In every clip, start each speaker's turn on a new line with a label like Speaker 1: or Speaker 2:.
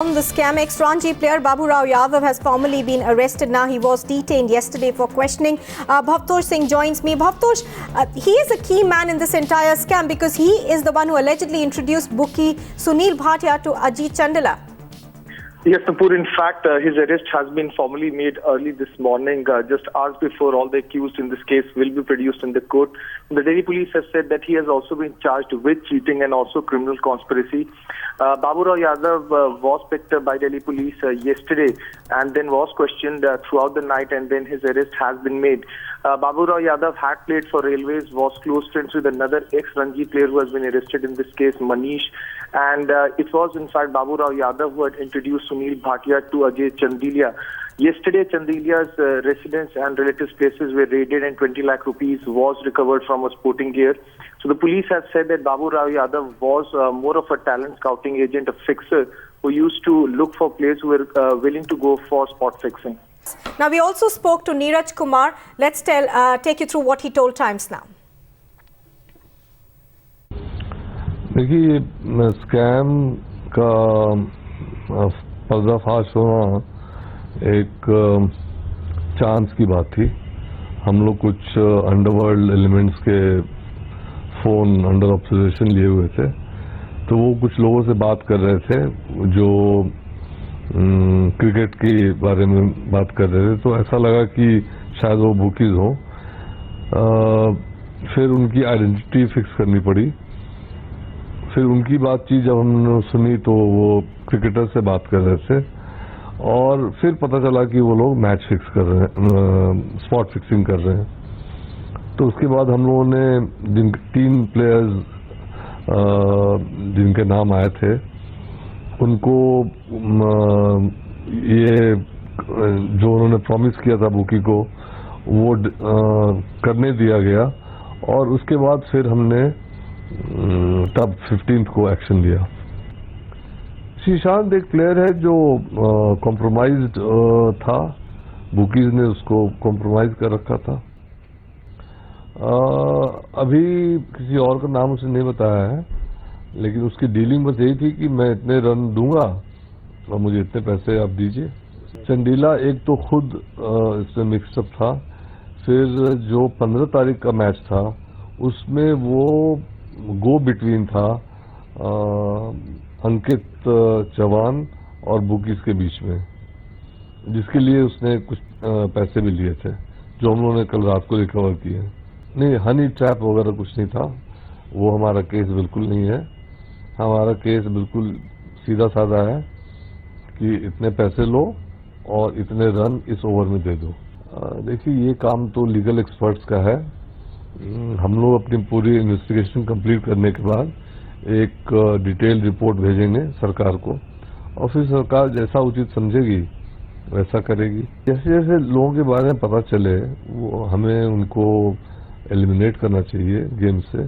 Speaker 1: The scam ex-Ranji player Babu Rao Yadav has formally been arrested now. He was detained yesterday for questioning. Bhavtosh Singh joins me. Bhavtosh, he is a key man in this entire scam because he is the one who allegedly introduced bookie Sunil Bhatia to Ajit Chandala.
Speaker 2: Yes, Nupur. In fact, his arrest has been formally made early this morning, just hours before all the accused in this case will be produced in the court. The Delhi police have said that he has also been charged with cheating and also criminal conspiracy. Babu Rao Yadav was picked up by Delhi police yesterday and then was questioned throughout the night, and then his arrest has been made. Babu Rao Yadav had played for Railways, was close friends with another ex-Ranji player who has been arrested in this case, Manish. And it was in fact Babu Rao Yadav who had introduced Sunil Bhatia to Ajay Chandilia. Yesterday, Chandilia's residence and relatives' places were raided and 20 lakh rupees was recovered from a sporting gear. So the police have said that Babu Rao Yadav was more of a talent scouting agent, a fixer who used to look for players who were willing to go for spot fixing.
Speaker 1: Now, we also spoke to Neeraj Kumar. Let's take you through what he told Times Now.
Speaker 3: देखिए, scam का पर्दाफाश होना एक chance की बात थी। हम लोग कुछ अंडरवर्ल्ड एलिमेंट्स के फोन अंडर ऑब्जर्वेशन लिए हुए थे, तो वो कुछ लोगों से बात कर रहे थे जो क्रिकेट के बारे में बात कर रहे थे। तो ऐसा लगा कि शायद वो बुकीज हों। फिर उनकी आइडेंटिटी फिक्स करनी पड़ी। फिर उनकी बातचीत जब हमने सुनी तो वो क्रिकेटर से बात कर रहे थे, और फिर पता चला कि वो लोग मैच फिक्स कर रहे हैं, स्पॉट फिक्सिंग कर रहे हैं। तो उसके बाद हम लोगों ने तीन प्लेयर्स जिनके नाम आए थे उनको ये जो उन्होंने प्रॉमिस किया था बुकी को वो करने दिया गया, और उसके बाद फिर हमने तब 15 को एक्शन लिया। श्रीशांत एक प्लेयर है जो कॉम्प्रोमाइज्ड था, बुकीज ने उसको कॉम्प्रोमाइज कर रखा था। अभी किसी और का नाम उसने नहीं बताया है, लेकिन उसकी डीलिंग बस यही थी कि मैं इतने रन दूंगा और मुझे इतने पैसे आप दीजिए। चंडीला एक तो खुद इसमें मिक्सअप था। फिर जो 15 तारीख का मैच था उसमें वो गो बिटवीन था अंकित चौहान और बुकीज के बीच में, जिसके लिए उसने कुछ पैसे भी लिए थे जो हम लोगों ने कल रात को रिकवर किए। नहीं, हनी ट्रैप वगैरह कुछ नहीं था। वो हमारा केस बिल्कुल नहीं है। हमारा केस बिल्कुल सीधा साधा है कि इतने पैसे लो और इतने रन इस ओवर में दे दो। देखिए, ये काम तो लीगल एक्सपर्ट्स का है। हम लोग अपनी पूरी इन्वेस्टिगेशन कंप्लीट करने के बाद एक डिटेल रिपोर्ट भेजेंगे सरकार को, और फिर सरकार जैसा उचित समझेगी वैसा करेगी। जैसे जैसे लोगों के बारे में पता चले वो हमें उनको एलिमिनेट करना चाहिए गेम से,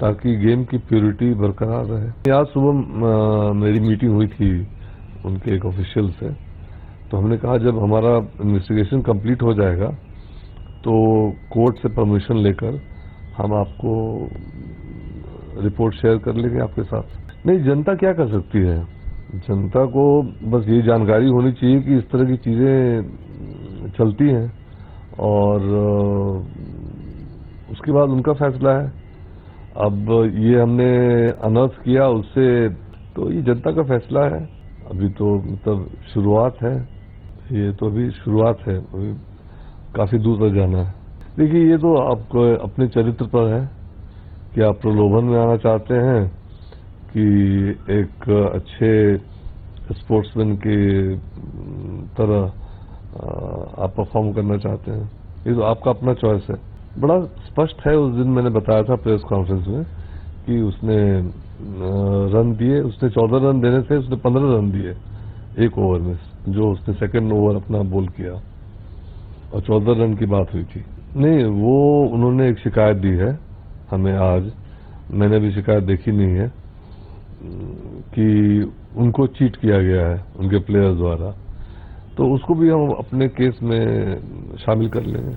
Speaker 3: ताकि गेम की प्योरिटी बरकरार रहे। आज सुबह मेरी मीटिंग हुई थी उनके एक ऑफिशियल से, तो हमने कहा जब हमारा इन्वेस्टिगेशन कंप्लीट हो जाएगा तो कोर्ट से परमिशन लेकर हम आपको रिपोर्ट शेयर कर लेंगे आपके साथ। नहीं, जनता क्या कर सकती है? जनता को बस ये जानकारी होनी चाहिए कि इस तरह की चीजें चलती हैं, और उसके बाद उनका फैसला है। अब ये हमने अनर्थ किया उससे, तो ये जनता का फैसला है। अभी तो मतलब शुरुआत है, ये तो अभी शुरुआत है, अभी काफी दूर तक जाना है। देखिए, ये तो आपको अपने चरित्र पर है कि आप प्रलोभन में आना चाहते हैं कि एक अच्छे स्पोर्ट्समैन की तरह आप परफॉर्म करना चाहते हैं। ये तो आपका अपना चॉइस है। बड़ा स्पष्ट है, उस दिन मैंने बताया था प्रेस कॉन्फ्रेंस में कि उसने रन दिए, उसने 14 रन देने थे, उसने 15 रन दिए एक ओवर में, जो उसने सेकंड ओवर अपना बॉल किया, और 14 रन की बात हुई थी। नहीं, वो उन्होंने एक शिकायत दी है हमें आज, मैंने भी शिकायत देखी नहीं है, कि उनको चीट किया गया है उनके प्लेयर्स द्वारा, तो उसको भी हम अपने केस में शामिल कर लेंगे।